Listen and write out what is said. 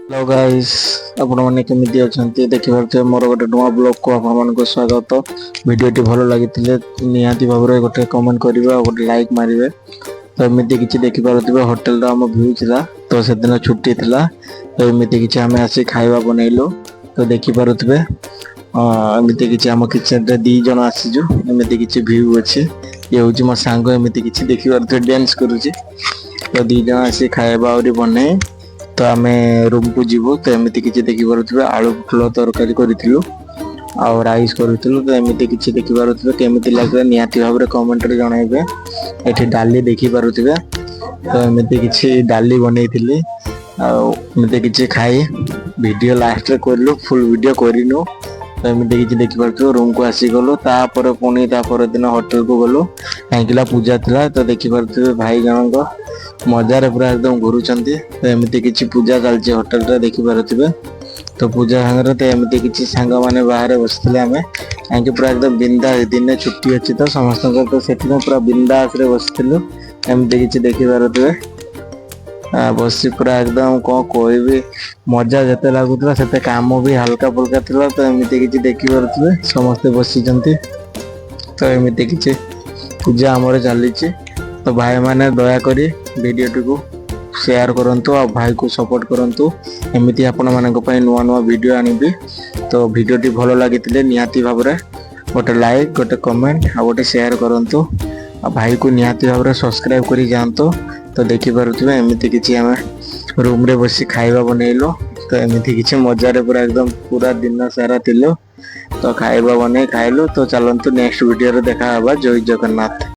Hello guys आपण माने केमिति अछंती देखि परते मोर गोटे नुवा ब्लॉग को आपण मान को स्वागत। वीडियोटी भलो लागितिले निहाती भाबरे गोटे कमेंट करिवे और गोटे लाइक मारिवे। तो एमिति किछि देखि परथिबे होटल रा हम व्यू छिला तो से दिन छुट्टी थिला तो एमिति किछि हमें आसी खाइबा बनैलो। तो देखि परथिबे एमिति किछि हम किचन रे दी जण आसी जो एमिति किछि व्यू अछि। ये होछि मोर सांग एमिति किछि देखि परथिबे डांस करूछि तो दी जण आसी खाइबा और बने। तो आम रूम को जीवु तो एमती किसी देखिपे आलू फुल तरकारी करूँ आउ राइस करूँ तो एमती किसी देखिपे केमी लगे निहाती भाव में कमेंट जनइबे। ये डाली देखिपे तो एमती किसी डाली बनई आमती किसी खाई वीडियो लास्ट रे करलु फुल वीडियो करनु। तो एमती किसी देखिपे रूम को आसीगलु तापर पुणी तापर दिन होटल को गलु कहीं पूजा था तो देखिपे भाई जनक मजार पूरा एकदम घुरुचंती। तो एमती किसी पूजा चलती होटल रे देखि पारुथिबे तो पूजा सांगे तो एमती किसी सांग माने बाहर बसथिले आमे कहीं पूरा एकदम बिंदास दिन छुट्टी अच्छी तो समस्त तो सेठी पूरा बिंदास रे बसथिलु एमती किसी देखि पारुथिबे बसी पूरा एकदम कौन कहबी मजा जते लागुतला सेते काम भी हल्का फुल्का थिला। तो एमती किसी देखि पारुथिबे समस्त बसिचंती तो एमती किसी पूजा आमर चली। तो भाई माने दया करी वीडियो को शेयर करंतु और भाई को सपोर्ट करंतु एमिति आपण मानक पई नुवा नुवा वीडियो आनिबी। तो वीडियो टी भलो लागितिले निहाती भाव में गोटे लाइक गोटे कमेंट और गोटे शेयर करंतु और भाई को निहाती भाव में सब्सक्राइब करी जानतो। तो देखि पारुथिबे एमिति किछि हमें रूम रे बसी खाइबा बनैलो तो एमिति किछि मजा रे पूरा एकदम पूरा दिन सारा थिलो तो खाइबा बने खाइलो। तो चलंतु नेक्स्ट वीडियो रे देखा हबा। जय जगन्नाथ।